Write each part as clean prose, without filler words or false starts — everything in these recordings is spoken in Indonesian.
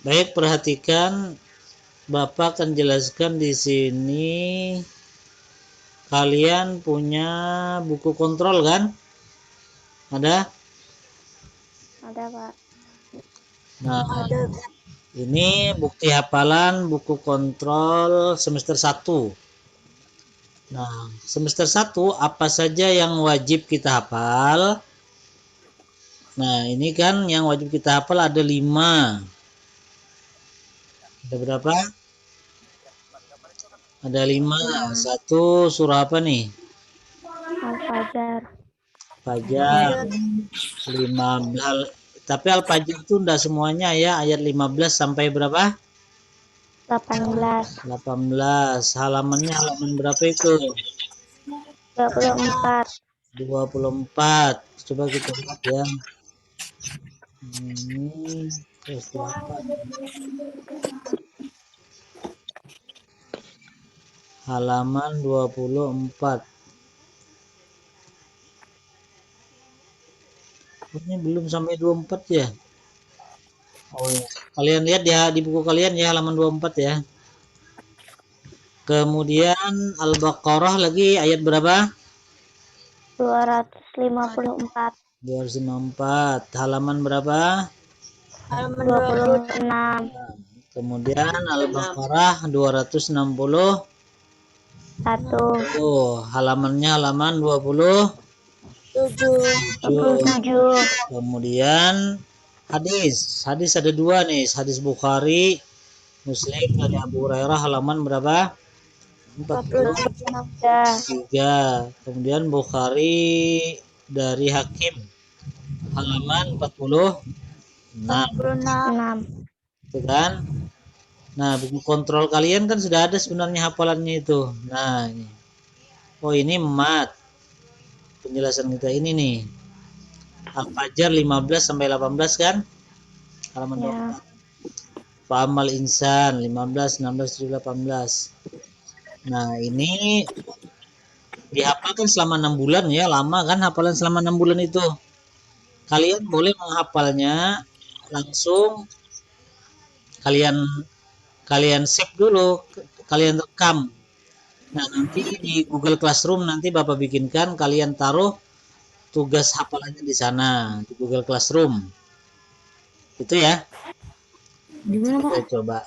Baik, perhatikan Bapak akan jelaskan di sini. Kalian punya buku kontrol kan? Ada? Ada, Pak. Nah, ini bukti hafalan buku kontrol semester 1. Nah, semester 1 apa saja yang wajib kita hafal? Nah, ini kan yang wajib kita hafal ada 5. Ada berapa? Ada 5. Satu surah apa nih? Al-Fajr. Fajar. 15. Tapi Al-Fajr itu enggak semuanya ya, ayat 15 sampai berapa? 18. 18. Halamannya halaman berapa itu? 24. 24. Coba kita lihat ya. Ini terus 8. Halaman 24. Ini belum sampai 24 ya? Oh ya. Kalian lihat ya di buku kalian ya halaman 24 ya. Kemudian Al-Baqarah lagi ayat berapa? 254. 254. Halaman berapa? Halaman 26. Kemudian Al-Baqarah 260. 1. Halamannya halaman 27. 27. Kemudian hadis ada 2 nih, hadis Bukhari, Muslim dari Abu Hurairah halaman berapa? 43. Kemudian Bukhari dari Hakim halaman 46. 6. Itu kan? Nah, buku kontrol kalian kan sudah ada sebenarnya hafalannya itu. Nah, ini. Oh, ini mat. Penjelasan kita ini nih. Al-Fajr 15 sampai 18 kan? Halaman Ya. 24. Fa'amal insan 15, 16, 17, 18. Nah, ini dihafalkan selama 6 bulan ya, lama kan hafalan selama 6 bulan itu. Kalian boleh menghafalnya langsung kalian save dulu, kalian rekam. Nah, nanti di Google Classroom nanti Bapak bikinkan, kalian taruh tugas hafalannya di sana, di Google Classroom. Itu ya. Gimana, Pak? Oke, coba.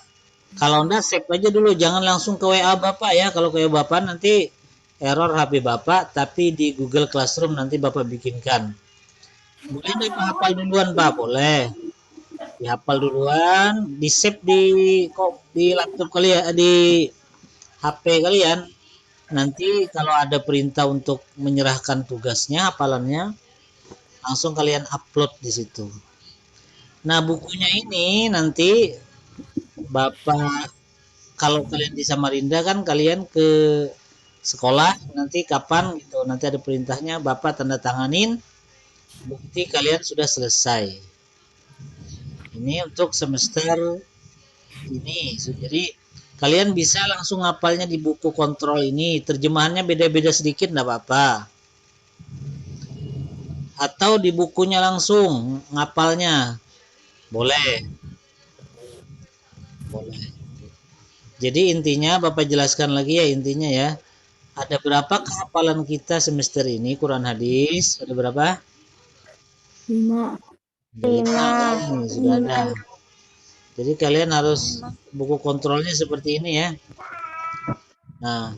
Kalau enggak save aja dulu, jangan langsung ke WA Bapak ya. Kalau ke WA Bapak nanti error HP Bapak, tapi di Google Classroom nanti Bapak bikinkan. Boleh deh Pak hafal duluan Pak, boleh. Dihafal duluan, di save di laptop kalian, di HP kalian. Nanti kalau ada perintah untuk menyerahkan tugasnya, hafalannya, langsung kalian upload di situ. Nah, bukunya ini nanti Bapak, kalau kalian di Samarinda kan kalian ke sekolah nanti kapan gitu, nanti ada perintahnya Bapak tanda tanganin bukti kalian sudah selesai. Ini untuk semester ini. Jadi kalian bisa langsung ngapalnya di buku kontrol ini. Terjemahannya beda-beda sedikit enggak apa-apa. Atau di bukunya langsung ngapalnya. Boleh. Boleh. Jadi intinya Bapak jelaskan lagi ya intinya ya. Ada berapa kehafalan kita semester ini Quran hadis? Ada berapa? 5. 5 kan? Nih, sudah ada. Jadi kalian harus buku kontrolnya seperti ini ya. Nah,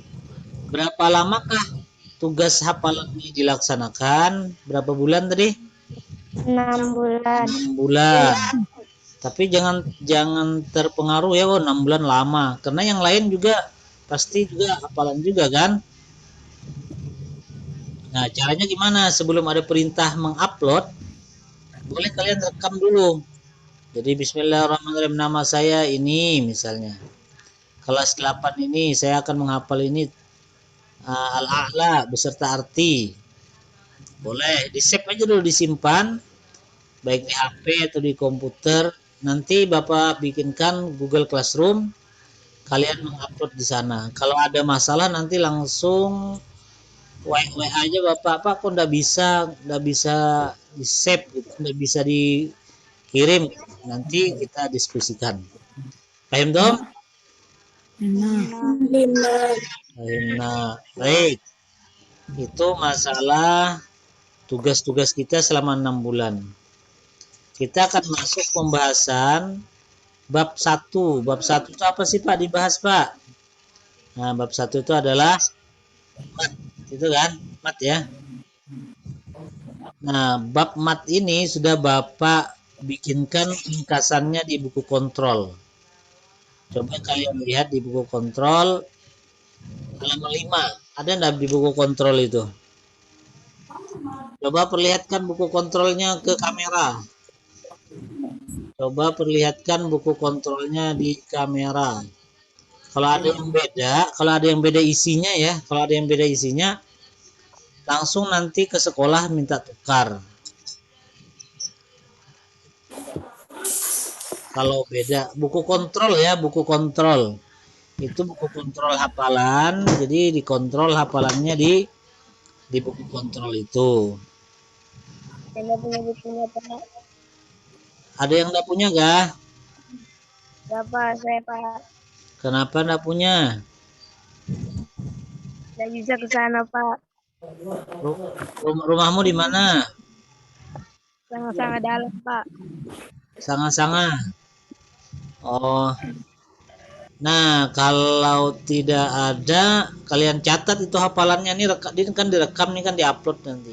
berapa lamakah tugas hafalan ini dilaksanakan? Berapa bulan tadi? 6 bulan. 6 bulan. Tapi jangan terpengaruh ya, 6 bulan lama. Karena yang lain juga pasti juga hafalan juga kan? Nah, caranya gimana? Sebelum ada perintah mengupload, boleh kalian rekam dulu. Jadi bismillahirrahmanirrahim, nama saya ini misalnya. Kelas 8 ini saya akan menghafal ini Al-A'la beserta arti. Boleh, di-save aja dulu, disimpan baik di HP atau di komputer. Nanti Bapak bikinkan Google Classroom, kalian mengupload di sana. Kalau ada masalah nanti langsung WA aja Bapak, Pak kok nggak bisa di save gitu, nggak bisa dikirim. Nanti kita diskusikan. Paham dong? Nah, baik. Itu masalah tugas-tugas kita selama 6 bulan. Kita akan masuk pembahasan bab 1. Bab 1 itu apa sih Pak dibahas Pak? Nah, bab 1 itu adalah mat. Itu kan? Mat ya. Nah, bab mat ini sudah Bapak bikinkan ringkasannya di buku kontrol. Coba kalian lihat di buku kontrol halaman 5. Ada enggak di buku kontrol itu? Coba perlihatkan buku kontrolnya ke kamera. Coba perlihatkan buku kontrolnya di kamera. Kalau ada yang beda isinya ya, kalau ada yang beda isinya, langsung nanti ke sekolah minta tukar. Kalau beda, buku kontrol ya, buku kontrol. Itu buku kontrol hafalan, jadi dikontrol hafalannya di buku kontrol itu. Saya punya bukunya, Pak. Ada yang enggak punya gak? Berapa saya, Pak? Kenapa enggak punya? Tidak bisa ke sana, Pak. Rumahmu di mana? Sangat-sangat dalam, Pak. Sanga-sanga. Oh, nah kalau tidak ada, kalian catat itu hafalannya nih, ini kan direkam nih kan diupload nanti.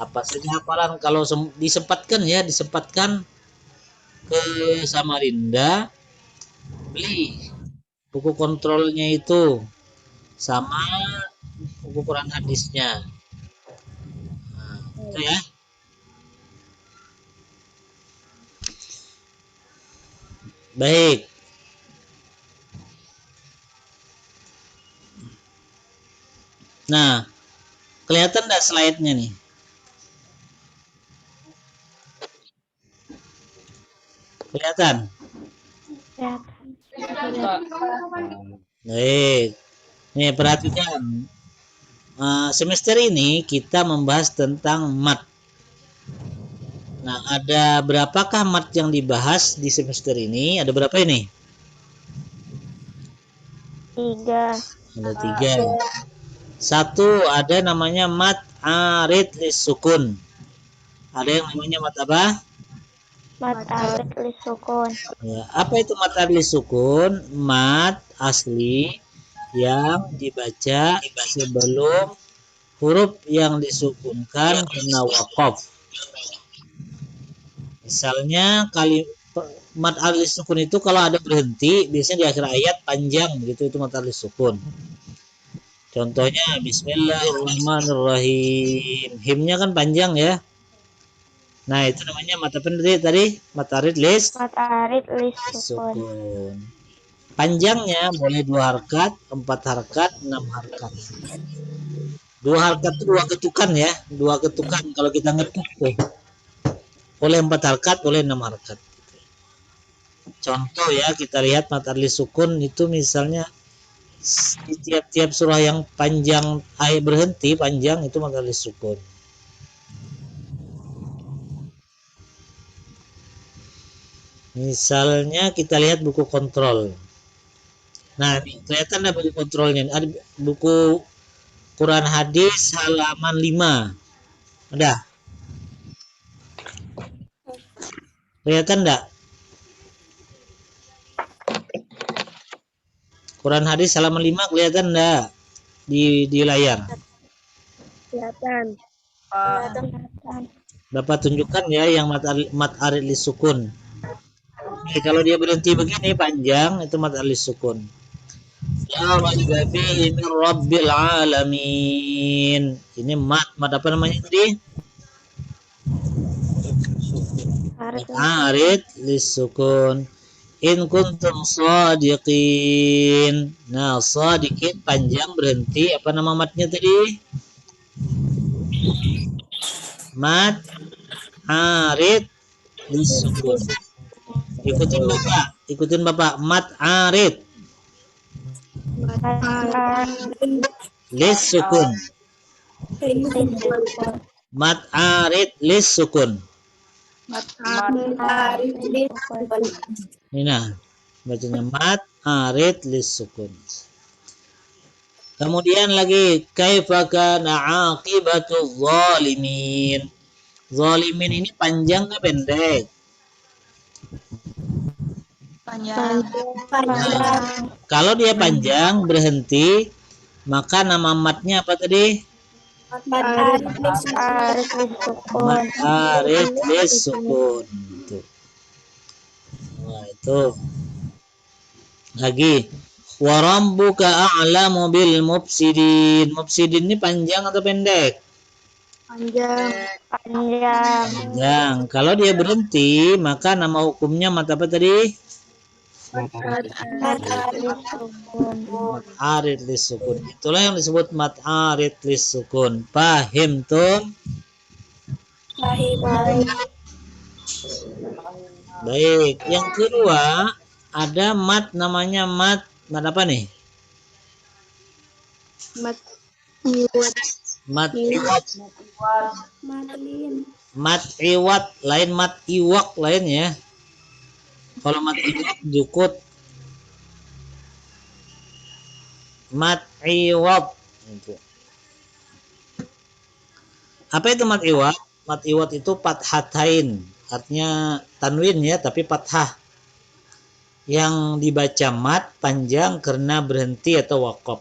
Apa saja hafalan kalau disempatkan ya, disempatkan ke Samarinda, beli buku kontrolnya itu sama buku Quran hadisnya. Nah, itu ya. Baik. Nah, kelihatan enggak slide-nya nih? Kelihatan? Baik. Nih, perhatikan. Semester ini kita membahas tentang mat. Nah, ada berapakah mat yang dibahas di semester ini? Ada berapa ini? 3. Ada 3. Satu, ada namanya mat arid lisukun. Ada yang namanya mat apa? Mat arid lisukun. Ya, apa itu mat arid lisukun? Mat asli yang dibaca sebelum huruf yang disukunkan kena wakaf. Misalnya mat arid sukun itu kalau ada berhenti biasanya di akhir ayat panjang gitu, itu mat arid sukun. Contohnya Bismillahirrahmanirrahim. Himnya kan panjang ya. Nah, itu namanya mat apa tadi? Mat arid lisukun. sukun. Panjangnya boleh 2 harkat, 4 harkat, 6 harkat. 2 harkat itu 2 ketukan ya, 2 ketukan kalau kita ngetuk tuh. Boleh 4 harkat, boleh 6 harkat. Contoh ya, kita lihat mat arid sukun itu misalnya di tiap-tiap surah yang panjang ayat berhenti panjang itu mat arid sukun. Misalnya kita lihat buku kontrol. Nah, kelihatan ada buku kontrolnya. Ada buku Quran hadis halaman 5. Ada? Kelihatan enggak? Quran hadis halaman 5 kelihatan enggak di layar? Kelihatan. Bapak tunjukkan ya yang mat arid lisukun. Jadi, kalau dia berhenti begini panjang itu mat arid lisukun. Ya raiba fihi min rabbil alamin. Ini mat apa namanya tadi? Mat arid lisukun. In kuntum shadiqin. Nah, shadiqin panjang berhenti. Apa nama matnya tadi? Mat arid lisukun. Ikutin Bapak. Mat arid lisukun. Lisukun. Mat arid lis sukun. Arid lisukun. Ini nah, bacanya mat arid lis sukun. Kemudian lagi kaifa kana aqibatu zalimin. Zalimin ini panjang ke pendek? Panjang. Kalau dia panjang berhenti, maka nama matnya apa tadi? Arid lisukun. Mat arid lis sukun. Itu. Nah, itu. Lagi wa rabbuka a'lamu bil mufsidin. Mufsidin ini panjang atau pendek? Panjang. Panjang. Kalau dia berhenti, maka nama hukumnya mat apa tadi? Mat arid lis sukun. Itulah yang disebut mat arid lis sukun. Pahim tuh? Baik. Yang kedua ada mat namanya mat apa nih? Mat iwat. Mat iwat lain mat iwak lain ya. Kalau mat iwak jukut. Mat iwat. Apa itu mat iwat? Mat iwat itu pathatain. Artinya tanwin ya, tapi pathah. Yang dibaca mat panjang karena berhenti atau wakaf.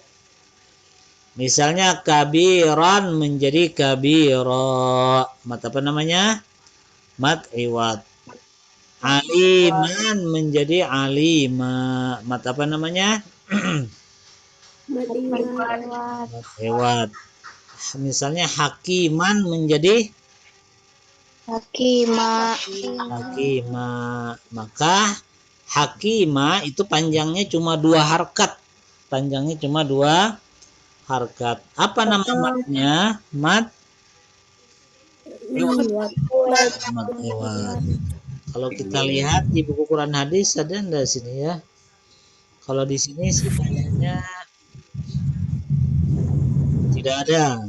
Misalnya kabiran menjadi kabiro. Mat apa namanya? Mat iwat. Aliman menjadi alima. Mat apa namanya? Mat iwat. Misalnya hakiman menjadi hakima. Maka hakima itu panjangnya cuma 2 harkat. Apa nama matnya? Mat iwat. Kalau kita lihat di buku Quran hadis ada enggak sini ya? Kalau di sini sih kayaknya tidak ada.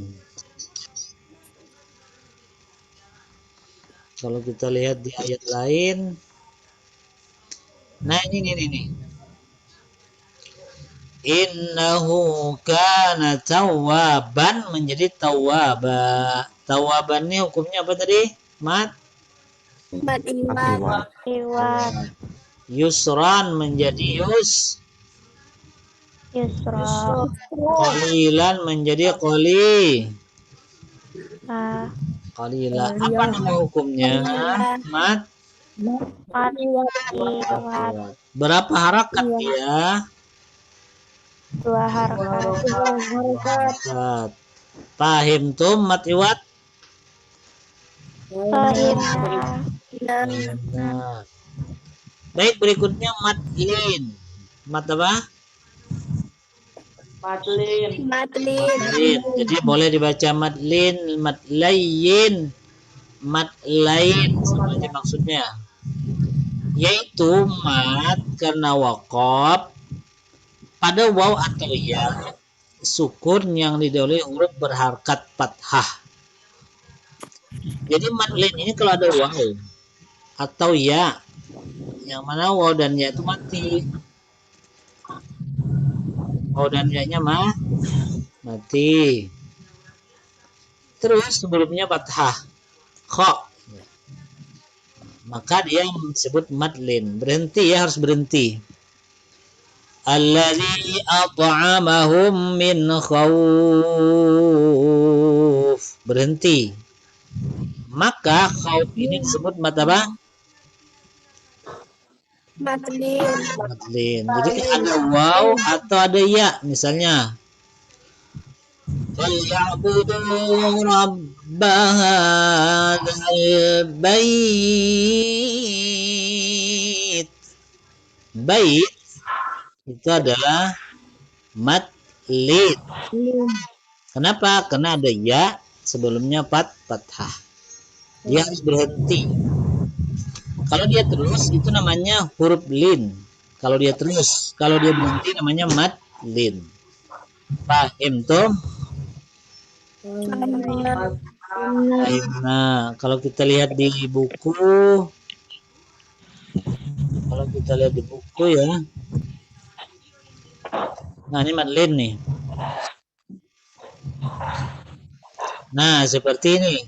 Kalau kita lihat di ayat lain, nah ini nih. Innahu kana tawwaban menjadi tawwaba. Tawwaban ini hukumnya apa tadi? Mat iwat. Yusran menjadi Yusra. qalilan menjadi qali. Qalila. Apa nama hukumnya? Mat iwat. Berapa harakat ya? 2 harakat. Pahim tuh mat iwat? Nah. Baik, berikutnya mat lin. Mat apa? Mat lin. Jadi boleh dibaca mat lin, mat layin, mat lain. Seperti maksudnya. Yaitu mat karena wakaf pada waw atau ya sukun yang didahului huruf berharkat fathah. Jadi mat lin ini kalau ada waw atau ya, yang mana waw dan ya itu mati. Waw dan ya-nya mati. Terus sebelumnya fathah kha. Maka dia disebut mat lin. Berhenti ya, harus berhenti. Alladzi at'amahum min khauf. Berhenti. Maka khauf ini disebut mat apa? Mat lin. Jadi ada waw atau ada ya misalnya. Falyabudu rabba hadzal bait. Bait itu adalah mat lin. Kenapa? Karena ada ya sebelumnya fathah. Dia harus berhenti. Kalau dia terus itu namanya huruf lin. Kalau dia berhenti namanya mat lin. Paham tuh? Nah, kalau kita lihat di buku, ya. Nah, ini Madeleine nih. Nah, seperti ini.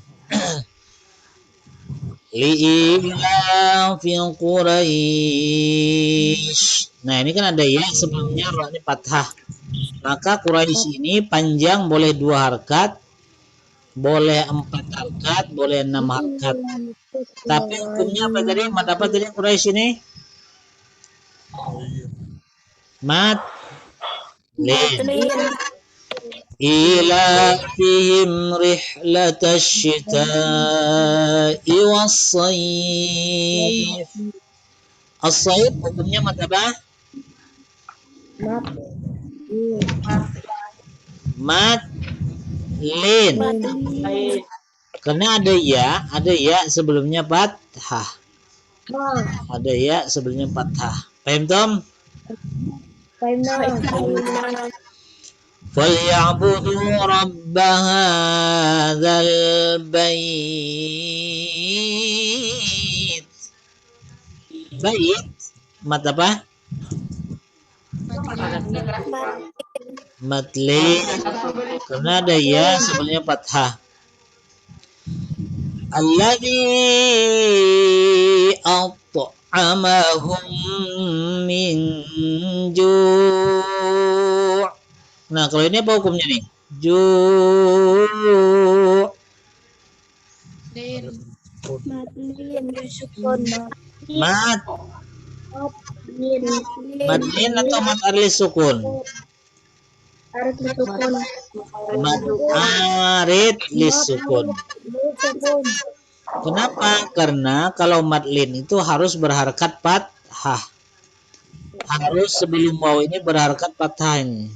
Li'ilafil Quraisy. Nah, ini kan ada ya sebelumnya roh ini fathah. Maka Quraisy ini panjang boleh 2 harkat, boleh 4 harkat, boleh 6 harkat. Tapi hukumnya apa tadi? Mat apa tadi Quraisy ini? Mat lin. إيلافهم رحلة الشتاء والصيف. As-saif hukumnya mat apa? Mat lin. Karena ada ya sebelumnya fathah. Ada ya sebelumnya fathah. Paham Tom? فَلْيَعْبُدُوا رَبَّ هَذَا الْبَيْتِ. Bait mat apa? Matlin. Karena ada ya sebelumnya fathah. Alladzi at'amahum min ju'. Nah, kalau ini apa hukumnya nih? Ju'. Mat. Madlin atau mat arlis sukun? Mat arid lis sukun. Kenapa? Karena kalau madlin itu harus berharkat fathah. Harus sebelum waw ini berharkat fathah ini.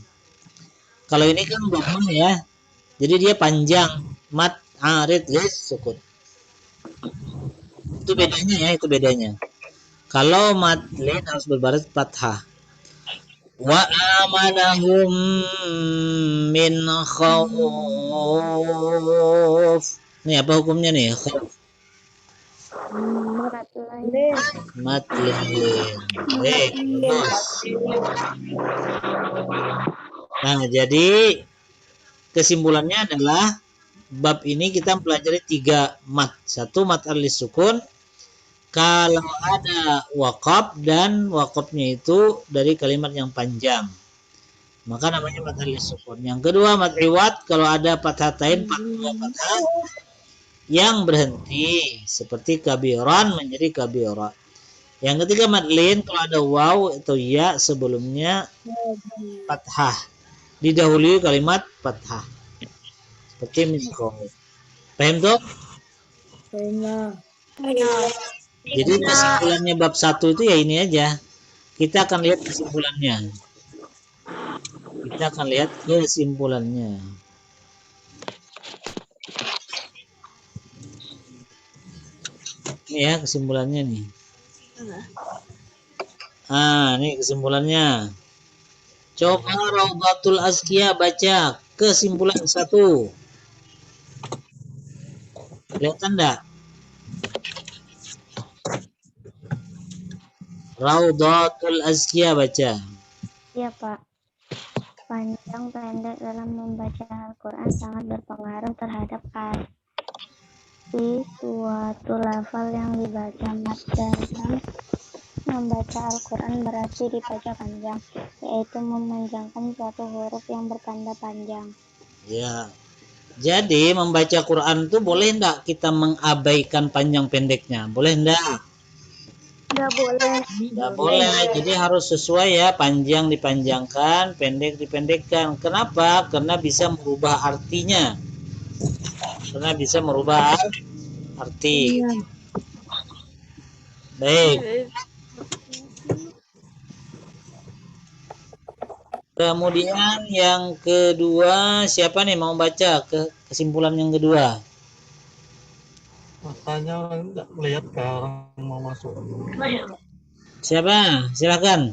Kalau ini kan dhammah ya. Jadi dia panjang. Mat arid lis sukun. Itu bedanya ya, itu bedanya. Kalau madlin harus berbaris fathah. Wa amanahum min khawf. Ini apa hukumnya nih? Madlin. Baik, bagus. Nah, jadi kesimpulannya adalah bab ini kita pelajari 3 mat. 1 mat alis sukun. Kalau ada waqaf dan waqafnya itu dari kalimat yang panjang, maka namanya mat alis sukun. Yang kedua mat iwad, kalau ada fathatain fathah yang berhenti seperti kabiran menjadi kabira. Yang ketiga madlin, kalau ada waw atau ya sebelumnya fathah, didahului kalimat fathah. Seperti minkum. Paham tuh? Jadi kesimpulannya bab 1 itu ya ini aja. Kita akan lihat kesimpulannya. Ini ya kesimpulannya nih. Ini kesimpulannya. Coba Raudatul Azkia baca kesimpulan 1. Kelihatan enggak? Raudatul Azkia baca. Iya, Pak. Panjang pendek dalam membaca Al-Quran sangat berpengaruh terhadap arti suatu lafal yang dibaca. Mat dalam membaca Al-Quran berarti dibaca panjang, yaitu memanjangkan suatu huruf yang bertanda panjang. Ya. Jadi membaca Quran itu boleh enggak kita mengabaikan panjang pendeknya? Boleh enggak? Nggak boleh. Nggak boleh, jadi harus sesuai ya, panjang dipanjangkan, pendek dipendekkan. Kenapa? Karena bisa merubah artinya. Arti. Baik. Kemudian yang kedua, siapa nih mau baca kesimpulan yang kedua? Matanya nggak melihat ke orang mau masuk. Siapa? Silakan.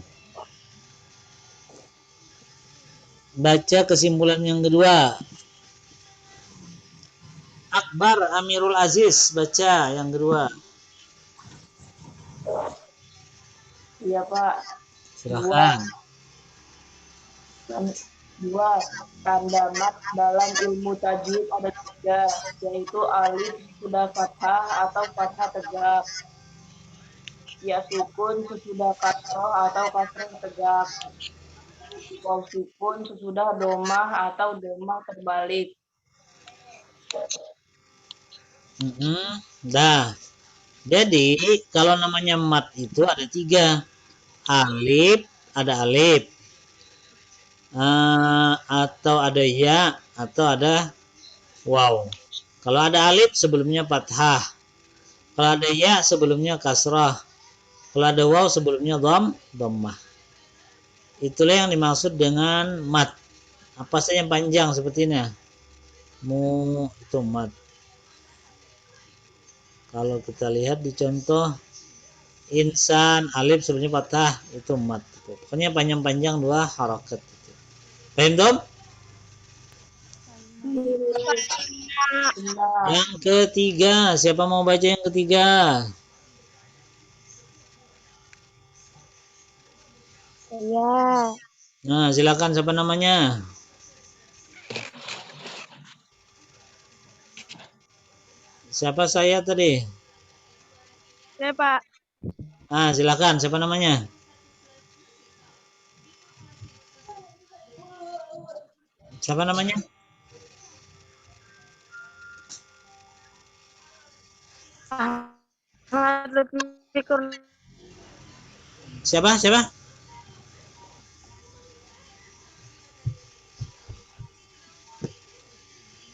Baca kesimpulan yang kedua. Akbar Amirul Aziz, baca yang kedua. Iya Pak. Silahkan. Dua, tanda mat dalam ilmu tajwid ada tiga, yaitu alif sesudah fathah atau fathah tegak, ya sukun sesudah kasroh atau kasroh tegak, waw sukun sesudah domah atau domah terbalik. Nah, jadi kalau namanya mat itu ada tiga. Alif, ada alif. Atau ada ya, atau ada waw. Kalau ada alif sebelumnya fathah. Kalau ada ya sebelumnya kasrah. Kalau ada waw sebelumnya dhammah. Itulah yang dimaksud dengan mat. Apa saja yang panjang sepertinya? Itu mat. Kalau kita lihat di contoh insan, alif sebelumnya fathah, itu mat. Pokoknya panjang-panjang dua harokat. Paham Dom? Yang ketiga, siapa mau baca yang ketiga? Ya. Nah, silakan siapa namanya? Siapa saya tadi? Saya Pak. Silakan siapa namanya? Siapa namanya? Ahmad Lutfi Siapa? Siapa?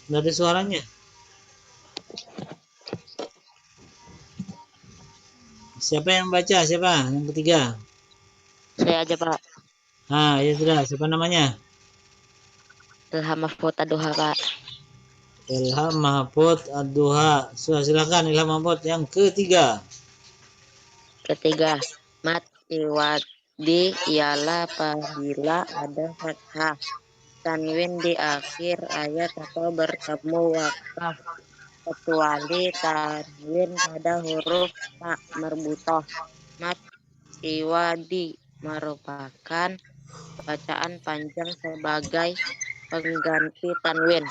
Nggak ada suaranya. Siapa yang baca? Siapa? Yang ketiga. Saya aja Pak. Ya sudah. Siapa namanya? Ilham Mahfud Aduha Pak. Ilham Mahfud Ad-Duha. Sudah silakan Ilham Mahfud yang ketiga. Ketiga, mat iwadi ialah apabila ada fathah tanwin di akhir ayat atau bertemu wakaf, kecuali tanwin pada huruf tak marbutoh. Mat iwadi merupakan bacaan panjang sebagai pengganti tanwin.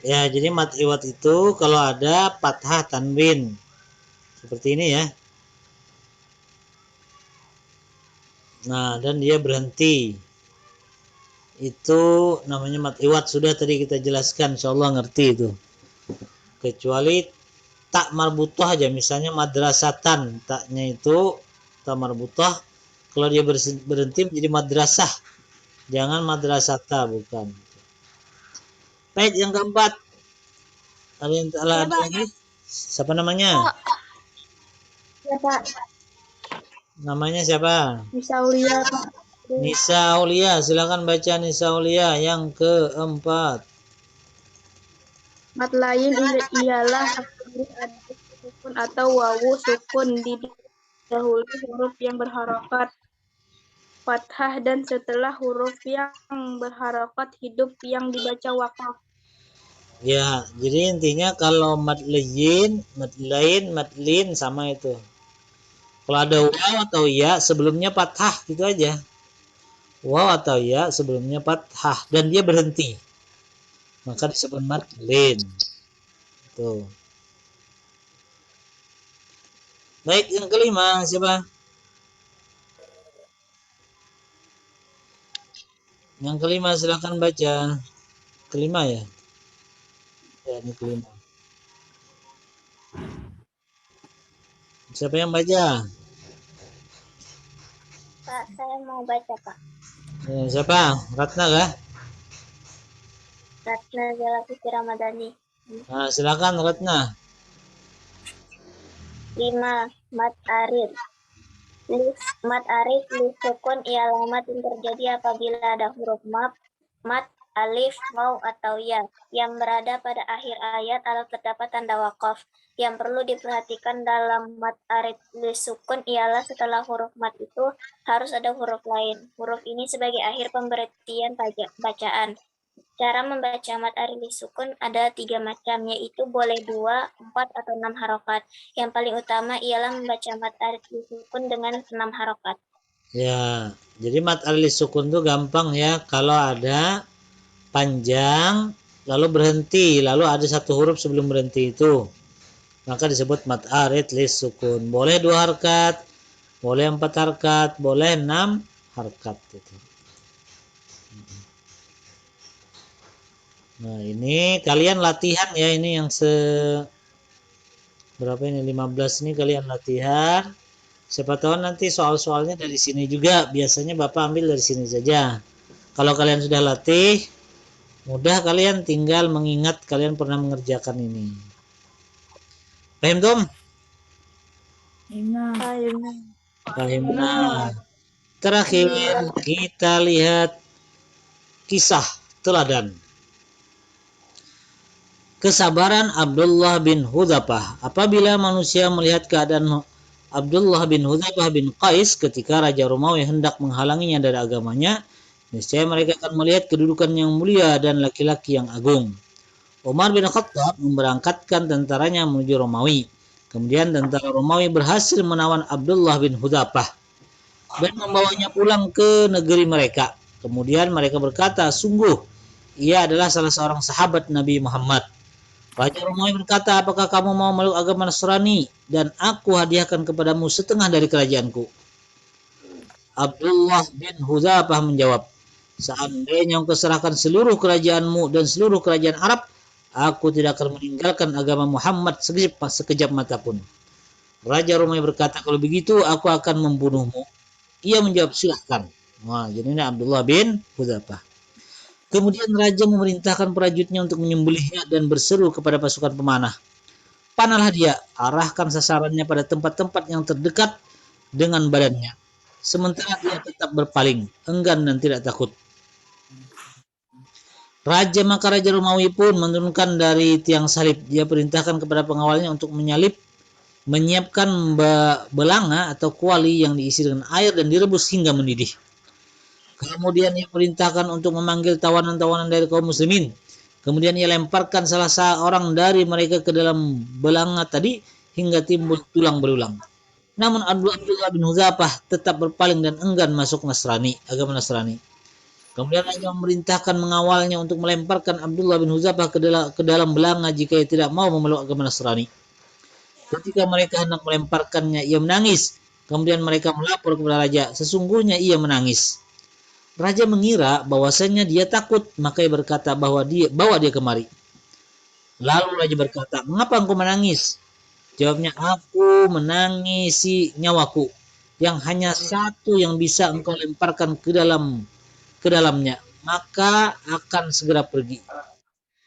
Ya, jadi mat iwat itu kalau ada fathah tanwin. Seperti ini ya. Nah, dan dia berhenti. Itu namanya mat iwat. Sudah tadi kita jelaskan, insyaallah ngerti itu. Kecuali tak marbutoh aja, misalnya madrasatan, taknya itu tak marbutoh. Kalau dia berhenti menjadi madrasah. Jangan madrasata, bukan. Baik, yang keempat. Ada lagi? Siapa namanya? Ya Pak. Namanya siapa? Bisa Aulia Pak. Nisa Aulia, silakan baca Nisa Aulia yang keempat. Mat lain ialah apabila ada sukun atau wawu sukun di dahulu huruf yang berharokat fathah dan setelah huruf yang berharokat hidup yang dibaca wakaf. Ya, jadi intinya kalau madlin sama itu. Kalau ada waw atau ya sebelumnya fathah gitu aja. Waw atau ya sebelumnya fathah dan dia berhenti. Maka disebut madlin. Tuh. Baik, yang kelima siapa? Yang kelima silakan baca. Kelima ya? Ya, ini kelima. Siapa yang baca? Pak, saya mau baca Pak. Siapa? Ratna kah? Ratna Jalaputri Ramadhani. Silakan Ratna. 5. Mat arif. Mat arif sukun ialah mat yang terjadi apabila ada huruf mat, alif, waw atau ya yang berada pada akhir ayat atau terdapat tanda wakaf. Yang perlu diperhatikan dalam mat arif sukun ialah setelah huruf mat itu harus ada huruf lain. Huruf ini sebagai akhir pemberhentian bacaan. Cara membaca mat arili sukun ada 3 macam, yaitu boleh 2, 4, atau 6 harokat. Yang paling utama ialah membaca mat arili sukun dengan 6 harokat. Ya, jadi mat arili sukun tuh gampang ya. Kalau ada panjang, lalu berhenti, lalu ada satu huruf sebelum berhenti itu, maka disebut mat arili sukun. Boleh 2 harkat, boleh 4 harkat, boleh 6 harkat itu. Nah, ini kalian latihan ya, ini yang berapa ini 15 ini kalian latihan. Siapa tahu nanti soal-soalnya dari sini juga. Biasanya Bapak ambil dari sini saja. Kalau kalian sudah latih, mudah, kalian tinggal mengingat kalian pernah mengerjakan ini. Paham, Tom? Paham. Nah, terakhir kita lihat kisah teladan. Kesabaran Abdullah bin Hudzafah. Apabila manusia melihat keadaan Abdullah bin Hudzafah bin Qais ketika Raja Romawi hendak menghalanginya dari agamanya, niscaya mereka akan melihat kedudukan yang mulia dan laki-laki yang agung. Umar bin Khattab memberangkatkan tentaranya menuju Romawi. Kemudian tentara Romawi berhasil menawan Abdullah bin Hudzafah dan membawanya pulang ke negeri mereka. Kemudian mereka berkata, sungguh ia adalah salah seorang sahabat Nabi Muhammad. Raja Romawi berkata, apakah kamu mau meluk agama Nasrani dan aku hadiahkan kepadamu setengah dari kerajaanku? Abdullah bin Hudzafah menjawab, seandainya engkau serahkan seluruh kerajaanmu dan seluruh kerajaan Arab, aku tidak akan meninggalkan agama Muhammad sekejap mata pun. Raja Romawi berkata, kalau begitu aku akan membunuhmu. Ia menjawab, silahkan. Wah, jadi ini Abdullah bin Hudzafah. Kemudian raja memerintahkan prajuritnya untuk menyembelihnya dan berseru kepada pasukan pemanah, panahlah dia, arahkan sasarannya pada tempat-tempat yang terdekat dengan badannya. Sementara dia tetap berpaling, enggan dan tidak takut. Maka Raja Romawi pun menurunkan dari tiang salib. Dia perintahkan kepada pengawalnya untuk menyiapkan belanga atau kuali yang diisi dengan air dan direbus hingga mendidih. Kemudian ia perintahkan untuk memanggil tawanan-tawanan dari kaum muslimin. Kemudian ia lemparkan salah seorang dari mereka ke dalam belanga tadi hingga timbul tulang belulang. Namun Abdullah bin Hudzafah tetap berpaling dan enggan masuk agama Nasrani. Kemudian raja memerintahkan mengawalnya untuk melemparkan Abdullah bin Hudzafah ke dalam belanga jika ia tidak mau memeluk agama Nasrani. Ketika mereka hendak melemparkannya, ia menangis. Kemudian mereka melapor kepada raja, sesungguhnya ia menangis. Raja mengira bahwasanya dia takut, maka ia berkata bawa dia kemari. Lalu raja berkata, mengapa engkau menangis? Jawabnya, aku menangisi nyawaku yang hanya satu yang bisa engkau lemparkan ke dalamnya, maka akan segera pergi.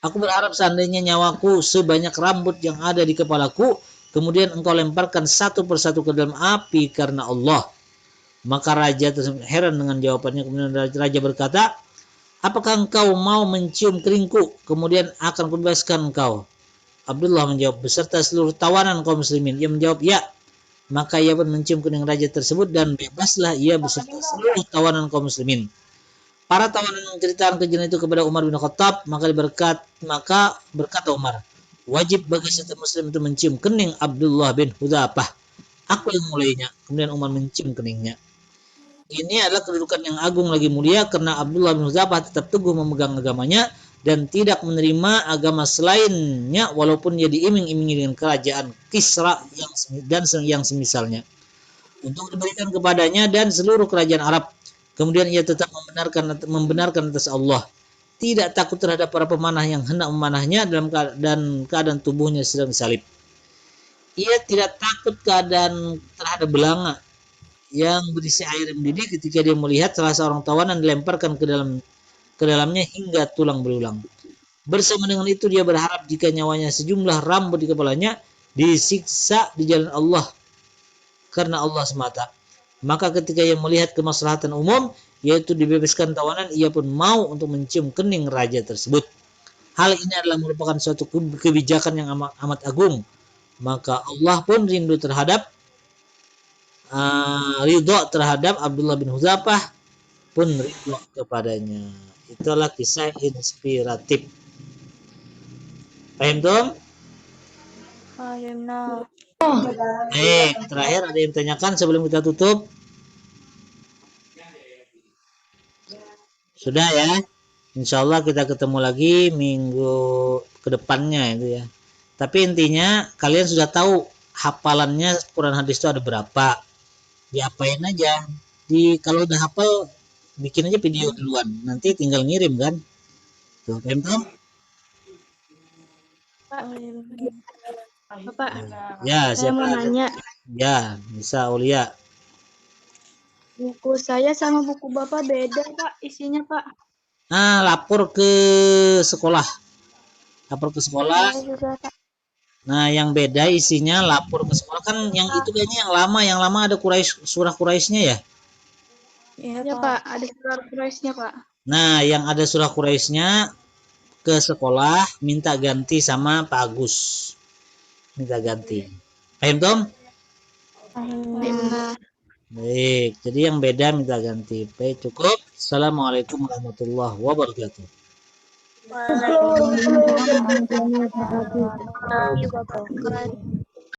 Aku berharap seandainya nyawaku sebanyak rambut yang ada di kepalaku, kemudian engkau lemparkan satu persatu ke dalam api karena Allah. Maka raja tersebut heran dengan jawabannya. Kemudian raja berkata, apakah engkau mau mencium keringku? Kemudian akan kubebaskan engkau. Abdullah menjawab, beserta seluruh tawanan kaum muslimin. Ia menjawab, ya. Maka ia pun mencium kening raja tersebut dan bebaslah ia beserta seluruh tawanan kaum muslimin. Para tawanan menceritakan kejadian itu kepada Umar bin Khattab, maka berkata Umar, wajib bagi setiap muslim itu mencium kening Abdullah bin Hudzafah. Aku yang mulainya. Kemudian Umar mencium keningnya. Ini adalah kedudukan yang agung lagi mulia karena Abdullah bin Hudzafah tetap teguh memegang agamanya dan tidak menerima agama selainnya walaupun dia diiming-imingi dengan kerajaan Kisra yang semisalnya untuk diberikan kepadanya dan seluruh kerajaan Arab. Kemudian ia tetap membenarkan atas Allah, tidak takut terhadap para pemanah yang hendak memanahnya dalam keadaan tubuhnya sedang disalib. Ia tidak takut terhadap belanga yang berisi air mendidih ketika dia melihat salah seorang tawanan dilemparkan ke dalamnya hingga tulang belulang. Bersama dengan itu dia berharap jika nyawanya sejumlah rambut di kepalanya disiksa di jalan Allah karena Allah semata. Maka ketika ia melihat kemaslahatan umum, yaitu dibebaskan tawanan, ia pun mau untuk mencium kening raja tersebut. Hal ini adalah merupakan suatu kebijakan yang amat agung. Maka Allah pun rindu terhadap ridho terhadap Abdullah bin Hudzafah pun ridho kepadanya. Itulah kisah inspiratif. Paham Tom? Terakhir ada yang tanyakan sebelum kita tutup? Sudah ya? Insya Allah kita ketemu lagi minggu kedepannya itu ya. Tapi intinya kalian sudah tahu hafalannya Quran hadis itu ada berapa. Diapain aja. Kalau udah hafal bikin aja video duluan. Nanti tinggal ngirim kan. Tuh, paham Tom? Bapak, Ya, saya mau siapa? nanya. Ya, bisa Aulia. Buku saya sama buku Bapak beda, Pak, isinya, Pak. Lapor ke sekolah. Lapor ke sekolah. Saya juga Pak. Nah, yang beda isinya lapor ke sekolah kan yang itu kayaknya yang lama ada surah Quraisynya ya. Iya, Pak. Ada surat Quraisynya, Pak. Nah, yang ada surah Quraisynya ke sekolah minta ganti sama Pak Agus. Minta ganti. Paham Tom? Paham. Baik, jadi yang beda minta ganti. Baik, cukup. Assalamualaikum warahmatullahi wabarakatuh. Waalaikumsalam warahmatullahi wabarakatuh.